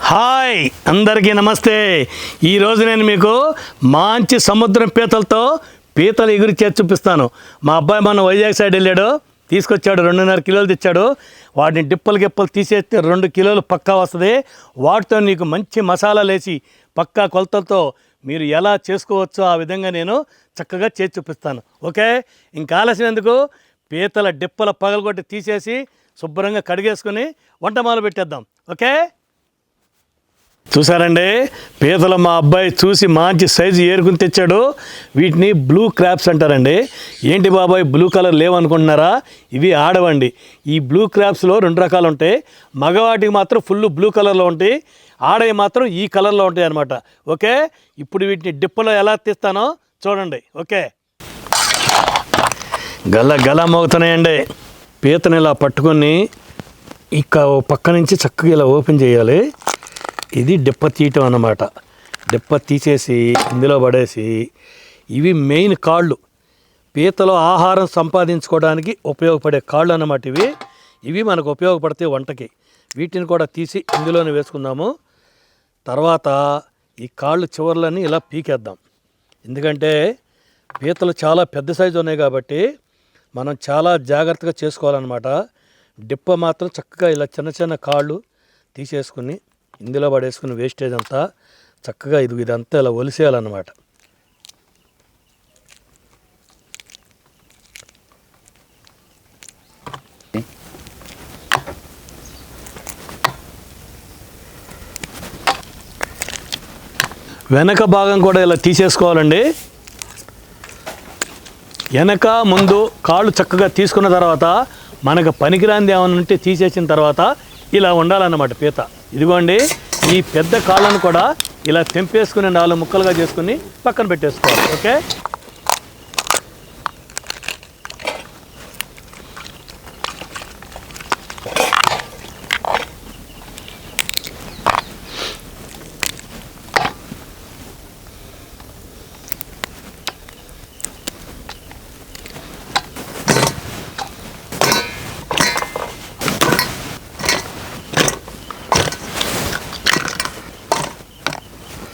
Hi అందరికీ నమస్తే. ఈరోజు నేను మీకు మంచి సముద్రం పీతలు ఎగురి చేసి చూపిస్తాను. మా అబ్బాయి మన వైజాగ్ సైడ్ వెళ్ళాడు, తీసుకొచ్చాడు 2.5 కిలోలు తెచ్చాడు. వాటిని గిప్పలు తీసేస్తే 2 కిలోలు పక్కా వస్తుంది. వాటితో నీకు మంచి మసాలాలు వేసి పక్కా కొలతలతో మీరు ఎలా చేసుకోవచ్చో ఆ విధంగా నేను చక్కగా చేసి చూపిస్తాను. ఓకే, ఇంకా ఆలస్యం ఎందుకు, పీతల డిప్పల పగలగొట్టి తీసేసి శుభ్రంగా కడిగేసుకొని వంట మొదలు పెట్టేద్దాం. ఓకే, చూసారండి పీతలు మా అబ్బాయి చూసి మంచి సైజు ఏరుకుని తెచ్చాడు. వీటిని బ్లూ క్రాబ్స్ అంటారండి. ఏంటి బాబాయ్ బ్లూ కలర్ లేవనుకుంటున్నారా? ఇవి ఆడవండి. ఈ బ్లూ క్రాబ్స్లో 2 రకాలు ఉంటాయి. మగవాటికి మాత్రం ఫుల్ బ్లూ కలర్లో ఉంటాయి, ఆడవి మాత్రం ఈ కలర్లో ఉంటాయి అన్నమాట. ఓకే, ఇప్పుడు వీటిని డిప్పలో ఎలా తీస్తానో చూడండి. ఓకే, గల మోగుతున్నాయండి. పీతను ఇలా పట్టుకొని ఇక పక్క నుంచి చక్కగా ఇలా ఓపెన్ చేయాలి. ఇది డిప్ప తీయటం అన్నమాట. డిప్ప తీసేసి ఇందులో పడేసి, ఇవి మెయిన్ కాళ్ళు, పీతలో ఆహారం సంపాదించుకోవడానికి ఉపయోగపడే కాళ్ళు అన్నమాట. ఇవి మనకు ఉపయోగపడతాయి వంటకి. వీటిని కూడా తీసి ఇందులోనే వేసుకుందాము. తర్వాత ఈ కాళ్ళు చివర్లన్నీ ఇలా పీకేద్దాం. ఎందుకంటే పీతలు చాలా పెద్ద సైజు ఉన్నాయి కాబట్టి మనం చాలా జాగ్రత్తగా చేసుకోవాలన్నమాట. డిప్ప మాత్రం చక్కగా ఇలా చిన్న చిన్న కాళ్ళు తీసేసుకుని ఇందులో పడేసుకుని వేస్టేజ్ అంతా చక్కగా ఇదంతా ఇలా ఒలిసేయాలన్నమాట. వెనక భాగం కూడా ఇలా తీసేసుకోవాలండి. వెనక ముందు కాళ్ళు చక్కగా తీసుకున్న తర్వాత మనకు పనికిరాంది ఏమైనా ఉంటే తీసేసిన తర్వాత ఇలా ఉండాలన్నమాట పీత. ఇదిగోండి, ఈ పెద్ద కాళ్ళను కూడా ఇలా తెంపేసుకుని 4 ముక్కలుగా చేసుకుని పక్కన పెట్టేసుకోవాలి. ఓకే,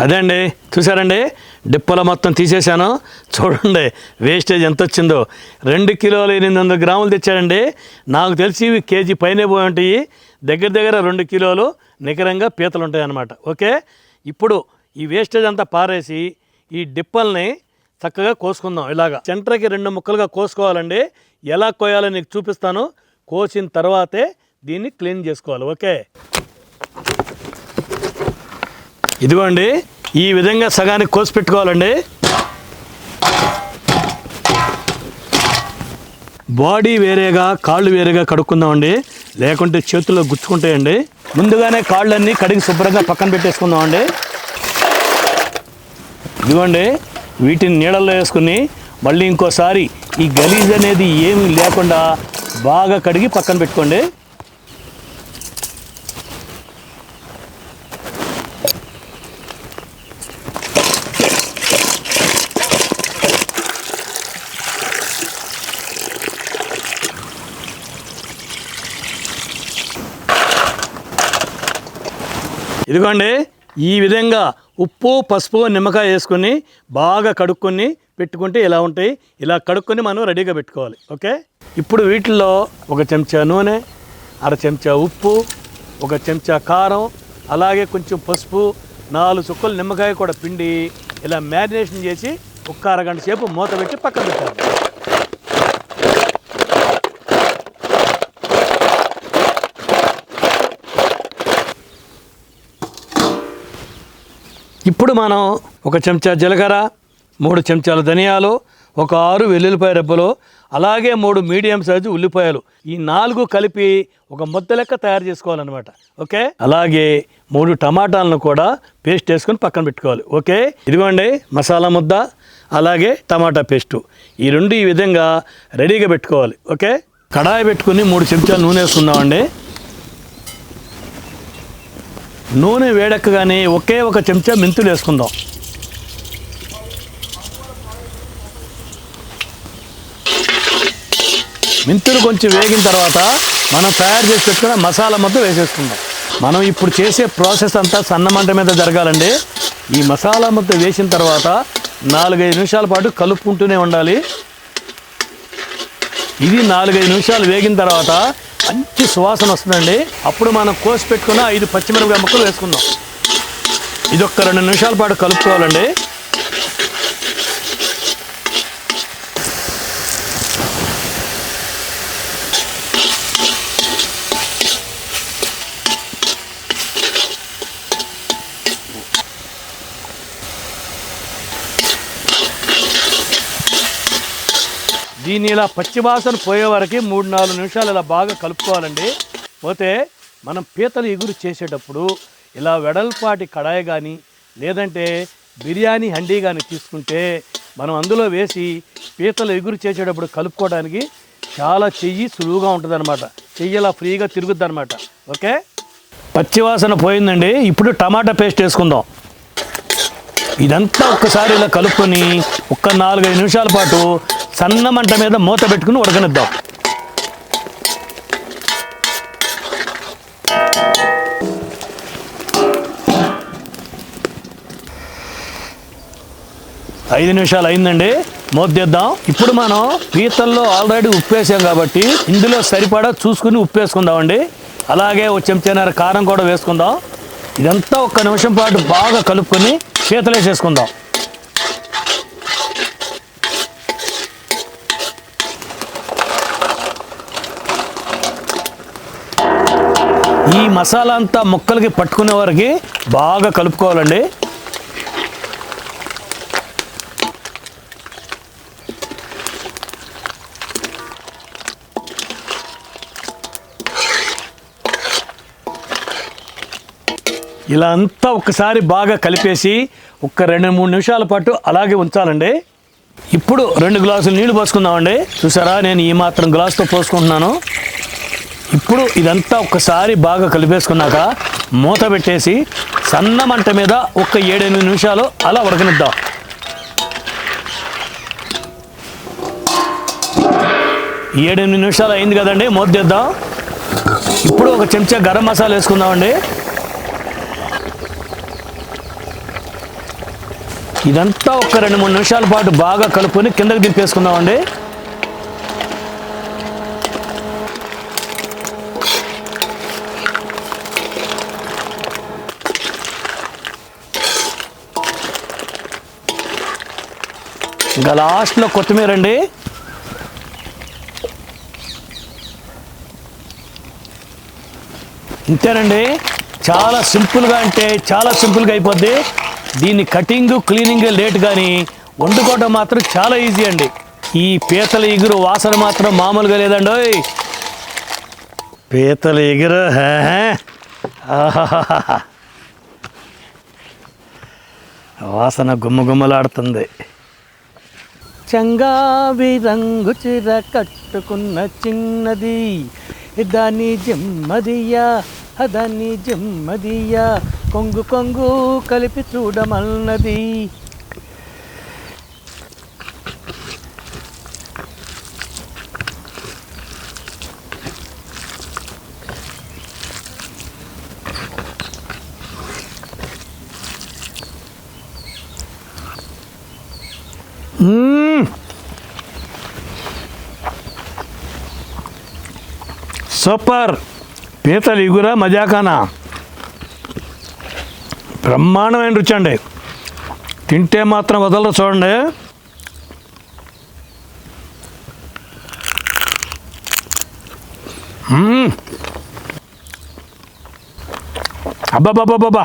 అదే అండి, చూసారండి డిప్పలో మొత్తం తీసేశాను. చూడండి వేస్టేజ్ ఎంత వచ్చిందో. 2 కిలోలు 800 గ్రాములు తెచ్చాడండి. నాకు తెలిసి ఇవి కేజీ పైనే పోయి ఉంటాయి. దగ్గర 2 కిలోలు నికరంగా పీతలు ఉంటాయి అన్నమాట. ఓకే, ఇప్పుడు ఈ వేస్టేజ్ అంతా పారేసి ఈ డిప్పల్ని చక్కగా కోసుకుందాం. ఇలాగా సెంటర్కి 2 ముక్కలుగా కోసుకోవాలండి. ఎలా కోయాలో నీకు చూపిస్తాను. కోసిన తర్వాతే దీన్ని క్లీన్ చేసుకోవాలి. ఓకే, ఇదిగోండి ఈ విధంగా సగానికి కోసి పెట్టుకోవాలండి. బాడీ వేరేగా కాళ్ళు వేరేగా కడుక్కుందామండి, లేకుంటే చేతుల్లో గుచ్చుకుంటాయండి. ముందుగానే కాళ్ళన్నీ కడిగి శుభ్రంగా పక్కన పెట్టేసుకుందామండి. ఇదిగోండి వీటిని నీళ్ళల్లో వేసుకుని మళ్ళీ ఇంకోసారి ఈ గలీజ్ అనేది ఏమీ లేకుండా బాగా కడిగి పక్కన పెట్టుకోండి. ఇదిగోండి ఈ విధంగా ఉప్పు పసుపు నిమ్మకాయ వేసుకొని బాగా కడుక్కొని పెట్టుకుంటే ఇలా ఉంటాయి. ఇలా కడుక్కొని మనం రెడీగా పెట్టుకోవాలి. ఓకే, ఇప్పుడు వీటిల్లో 1 చెంచా నూనె, 1/2 చెంచా ఉప్పు, 1 చెంచా కారం, అలాగే కొంచెం పసుపు, 4 చుక్కలు నిమ్మకాయ కూడా పిండి ఇలా మ్యారినేషన్ చేసి 1 అరగంట సేపు మూత పెట్టి పక్కన పెట్టాలి. ఇప్పుడు మనం 1 చెంచా జీలకర్ర, 3 చెంచాల ధనియాలు, 6 వెల్లుల్లిపాయ రెబ్బలు, అలాగే 3 మీడియం సైజు ఉల్లిపాయలు, ఈ 4 కలిపి ఒక ముద్ద లెక్క తయారు చేసుకోవాలన్నమాట. ఓకే, అలాగే 3 టమాటాలను కూడా పేస్ట్ వేసుకొని పక్కన పెట్టుకోవాలి. ఓకే, ఇదిగోండి మసాలా ముద్ద అలాగే టమాటా పేస్టు, ఈ 2 ఈ విధంగా రెడీగా పెట్టుకోవాలి. ఓకే, కడాయి పెట్టుకుని 3 చెంచాలు నూనె వేసుకుందామండి. నూనె వేడెక్కగానే 1 చెంచా మెంతులు వేసుకుందాం. మెంతులు కొంచెం వేగిన తర్వాత మనం తయారు చేసి పెట్టుకున్న మసాలా ముద్ద వేసేసుకుందాం. మనం ఇప్పుడు చేసే ప్రాసెస్ అంతా సన్న మంట మీద జరగాలండి. ఈ మసాలా ముద్ద వేసిన తర్వాత 4-5 నిమిషాల పాటు కలుపుకుంటూనే ఉండాలి. ఇది 4-5 నిమిషాలు వేగిన తర్వాత మంచి సువాసన వస్తుందండి. అప్పుడు మనం కోసి పెట్టుకున్న 5 పచ్చిమిరపకాయ ముక్కలు వేసుకుందాం. ఇది ఒక్క 2 నిమిషాల పాటు కలుపుకోవాలండి. దీన్ని ఇలా పచ్చివాసన పోయే వరకు 3-4 నిమిషాలు ఇలా బాగా కలుపుకోవాలండి. పోతే మనం పీతల ఎగురు చేసేటప్పుడు ఇలా వెడల్పాటి కడాయి కానీ లేదంటే బిర్యానీ హండీ కానీ తీసుకుంటే మనం అందులో వేసి పీతల ఎగురు చేసేటప్పుడు కలుపుకోవడానికి చాలా చెయ్యి సులువుగా ఉంటుంది అనమాట. చెయ్యి ఇలా ఫ్రీగా తిరుగుద్ది అనమాట. ఓకే, పచ్చివాసన పోయిందండి. ఇప్పుడు టమాటా పేస్ట్ వేసుకుందాం. ఇదంతా ఒక్కసారి ఇలా కలుపుకొని ఒక్క 4-5 నిమిషాల పాటు సన్న మంట మీద మూత పెట్టుకుని ఉడకనిద్దాం. ఐదు నిమిషాలు అయిందండి, మూత తీద్దాం. ఇప్పుడు మనం పీతల్లో ఆల్రెడీ ఉప్పు వేసాం కాబట్టి ఇందులో సరిపడా చూసుకుని ఉప్పు వేసుకుందామండి. అలాగే ఒక చెంచాన్నర కారం కూడా వేసుకుందాం. ఇదంతా ఒక్క నిమిషం పాటు బాగా కలుపుకొని పీతలు వేసేసుకుందాం. ఈ మసాలా అంతా ముక్కలకి పట్టుకునే వరకు బాగా కలుపుకోవాలండి. ఇలా అంతా ఒక్కసారి బాగా కలిపేసి ఒక 2-3 నిమిషాల పాటు అలాగే ఉంచాలండి. ఇప్పుడు 2 గ్లాసులు నీళ్లు పోసుకుందామండి. చూసారా, నేను ఈ మాత్రం గ్లాసుతో పోసుకుంటున్నాను. ఇప్పుడు ఇదంతా ఒక్కసారి బాగా కలిపేసుకున్నాక మూత పెట్టేసి సన్న మంట మీద ఒక 7-8 నిమిషాలు అలా ఉడకనిద్దాం. ఈ 7-8 నిమిషాలు అయింది కదండి, మూత తీద్దాం. ఇప్పుడు ఒక చెంచా గరం మసాలా వేసుకుందామండి. ఇదంతా ఒక 2-3 నిమిషాల పాటు బాగా కలుపుకొని కిందకి దింపేసుకుందామండి. ఇంకా లాస్ట్లో కొత్తిమీర అండి. ఇంతేనండి, చాలా సింపుల్గా అంటే చాలా సింపుల్గా అయిపోద్ది. దీన్ని కటింగ్ క్లీనింగ్ లేట్ కానీ వండుకోవడం మాత్రం చాలా ఈజీ అండి. ఈ పీతల ఎగురు వాసన మాత్రం మామూలుగా లేదండి. పీతల ఎగురు వాసన గుమ్మగుమ్మలాడుతుంది. చంగావి రంగు చిర కట్టుకున్న చిన్నది దాన్ని జమ్మదియా దాన్ని జమ్మదియా కొంగు కొంగు కలిపి చూడమన్నది. సూపర్, పీతల ఎగుర మజాకానా బ్రహ్మాండమైన రుచి అండి. తింటే మాత్రం వదలరు చూడండి. అబ్బాబాబాబా,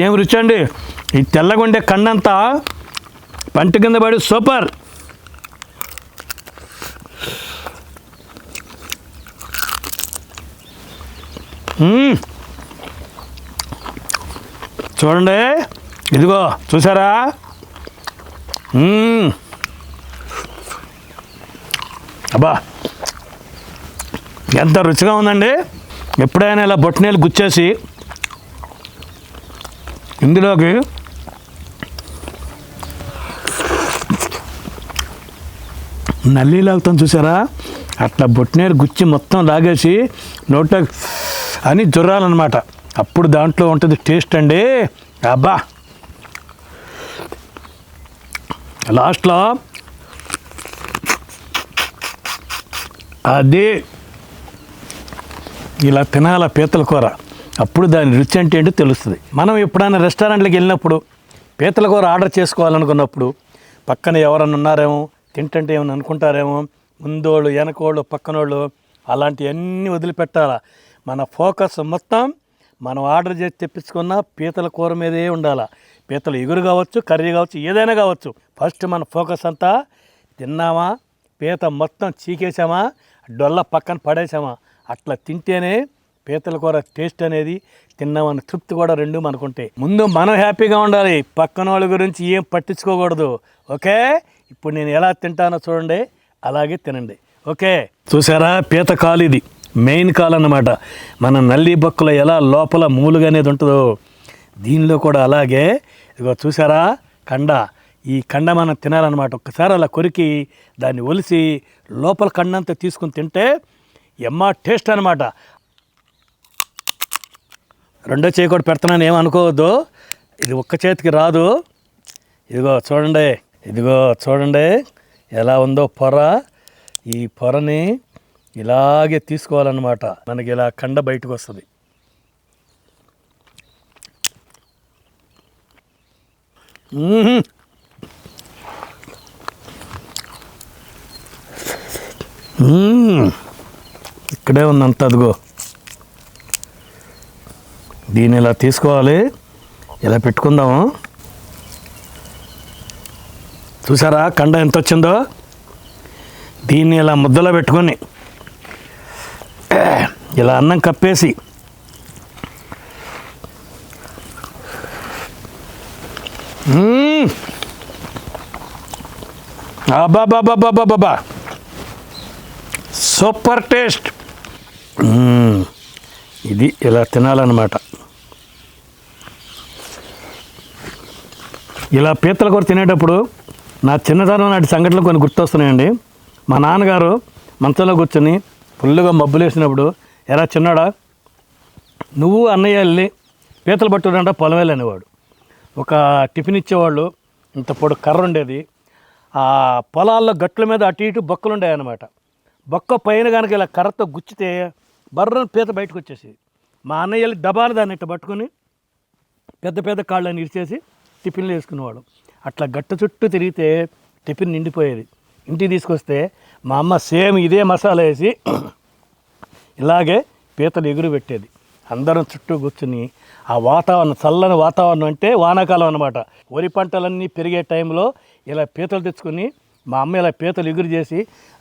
ఏం రుచి అండి. ఈ తెల్లగుండే కన్నంతా పంట కింద పడి సూపర్. చూడండి, ఇదిగో చూసారా, అబ్బా ఎంత రుచిగా ఉందండి. ఎప్పుడైనా ఇలా బొట్టనీళ్ళు గుచ్చేసి ఇందులోకి నల్లి లాగుతాం చూసారా, అట్లా బొట్టనీరు గుచ్చి మొత్తం లాగేసి నోట్లో అని జుర్రాలన్నమాట. అప్పుడు దాంట్లో ఉంటుంది టేస్ట్ అండి. అబ్బా లాస్ట్లో అది ఇలా తినాల పీతల కూర. అప్పుడు దాని రుచి అంటే ఏంటో తెలుస్తుంది. మనం ఎప్పుడైనా రెస్టారెంట్లకు వెళ్ళినప్పుడు పీతల కూర ఆర్డర్ చేసుకోవాలనుకున్నప్పుడు పక్కన ఎవరన్నా ఉన్నారేమో, తింటుంటే ఏమని అనుకుంటారేమో, ముందోళ్ళు వెనకోళ్ళు పక్కనోళ్ళు, అలాంటివన్నీ వదిలిపెట్టాలా. మన ఫోకస్ మొత్తం మనం ఆర్డర్ చేసి తెప్పించుకున్న పీతల కూర మీదే ఉండాలి. పీతలు ఎగురు కావచ్చు, కర్రీ కావచ్చు, ఏదైనా కావచ్చు. ఫస్ట్ మన ఫోకస్ అంతా తిన్నామా, పీత మొత్తం చీకేసామా, డొల్ల పక్కన పడేసామా, అట్లా తింటేనే పీతల కూర టేస్ట్ అనేది, తిన్నామన్న తృప్తి కూడా రెండు మనకుంటాయి. ముందు మనం హ్యాపీగా ఉండాలి, పక్కన వాళ్ళ గురించి ఏం పట్టించుకోకూడదు. ఓకే, ఇప్పుడు నేను ఎలా తింటానో చూడండి, అలాగే తినండి. ఓకే, చూసారా పీత కాలు, ఇది మెయిన్ కాలు అన్నమాట. మన నల్లి బొక్కలో ఎలా లోపల మూలుగా అనేది ఉంటుందో దీనిలో కూడా అలాగే. ఇదిగో చూసారా కండ, ఈ కండ మనం తినాలన్నమాట. ఒక్కసారి అలా కొరికి దాన్ని ఒలిసి లోపల కండంతా తీసుకుని తింటే ఎమ్మా టేస్ట్ అనమాట. రెండో చేయి కూడా పెడుతున్నాను ఏమనుకోవద్దు, ఇది ఒక్క చేతికి రాదు. ఇదిగో చూడండి, ఇదిగో చూడండి ఎలా ఉందో పొర. ఈ పొరని ఇలాగే తీసుకోవాలన్నమాట. మనకి ఇలా కండ బయటకు వస్తుంది. ఇక్కడే ఉందంత. అదిగో దీన్ని ఇలా తీసుకోవాలి, ఇలా పెట్టుకుందాము. చూసారా కండ ఎంత వచ్చిందో. దీన్ని ఇలా ముద్దలో పెట్టుకొని ఇలా అన్నం కప్పేసి అబ్బాబాబాబాబాబా సూపర్ టేస్ట్. ఇది ఇలా తినాలన్నమాట. ఇలా పీతల కూర తినేటప్పుడు నా చిన్నతనం నాటి సంఘటనలు కొన్ని గుర్తొస్తున్నాయండి. మా నాన్నగారు మంచంలో కూర్చొని ఫుల్గా మబ్బులు వేసినప్పుడు, ఎరా చిన్నాడా నువ్వు అన్నయ్య వెళ్ళి పీతలు పట్టుడంట పొలం వెళ్ళనేవాడు. ఒక టిఫిన్ ఇచ్చేవాళ్ళు, ఇంత పొడు కర్ర ఉండేది. ఆ పొలాల్లో గట్ల మీద అటు ఇటు బొక్కలు ఉండేవన్నమాట. బొక్క పైన కనుక ఇలా కర్రతో గుచ్చితే బర్రను పీత బయటకు వచ్చేసేది. మా అన్నయ్య వెళ్ళి డబాలు దాన్ని ఇట్ట పట్టుకొని పెద్ద పెద్ద కాళ్ళని ఇరిచేసి టిఫిన్లు వేసుకునేవాడు. అట్లా గట్ట చుట్టూ తిరిగితే టిఫిన్ నిండిపోయేది. ఇంటికి తీసుకొస్తే మా అమ్మ సేమ్ ఇదే మసాలా వేసి ఇలాగే పీతలు ఎగురు పెట్టేది. అందరం చుట్టూ కూర్చుని ఆ వాతావరణం, చల్లని వాతావరణం అంటే వానాకాలం అన్నమాట. వరి పంటలన్నీ పెరిగే టైంలో ఇలా పీతలు తెచ్చుకొని మా అమ్మ ఇలా పీతలు ఎగురు చేసి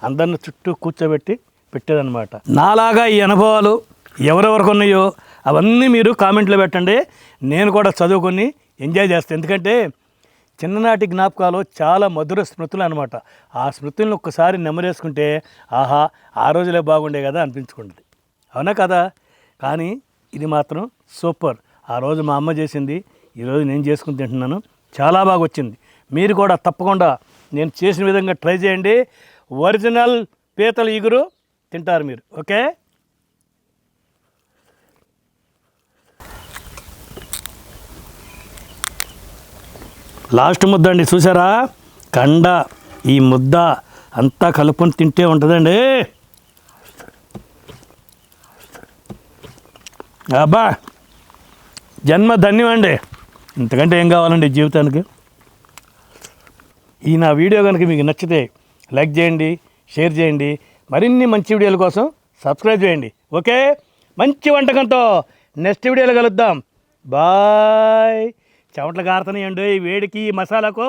అందరిని చుట్టూ కూర్చోబెట్టి పెట్టేదన్నమాట. నాలాగా ఈ అనుభవాలు ఎవరెవరికి ఉన్నాయో అవన్నీ మీరు కామెంట్లో పెట్టండి. నేను కూడా చదువుకొని ఎంజాయ్ చేస్తాను. ఎందుకంటే చిన్ననాటి జ్ఞాపకాలు చాలా మధుర స్మృతులు అనమాట. ఆ స్మృతులను ఒక్కసారి నెమరేసుకుంటే ఆహా ఆ రోజులే బాగుండే కదా అనిపించుకుంటుంది. అవునా కదా? కానీ ఇది మాత్రం సూపర్. ఆ రోజు మా అమ్మ చేసింది, ఈరోజు నేను చేసుకుని తింటున్నాను. చాలా బాగా వచ్చింది. మీరు కూడా తప్పకుండా నేను చేసిన విధంగా ట్రై చేయండి. ఒరిజినల్ పీతల ఇగురు తింటారు మీరు. ఓకే, లాస్ట్ ముద్ద అండి. చూసారా కండ, ఈ ముద్ద అంతా కలుపుకొని తింటే ఉంటుందండి. అబ్బా జన్మ ధన్యమండి. ఇంతకంటే ఏం కావాలండి జీవితానికి. ఈ నా వీడియో కనుక మీకు నచ్చితే లైక్ చేయండి, షేర్ చేయండి. మరిన్ని మంచి వీడియోల కోసం సబ్స్క్రైబ్ చేయండి. ఓకే, మంచి వంటకంతో నెక్స్ట్ వీడియోలో కలుద్దాం. బాయ్. చెమటలు కారుతున్నాయండి ఈ వేడికి, ఈ మసాలాకు.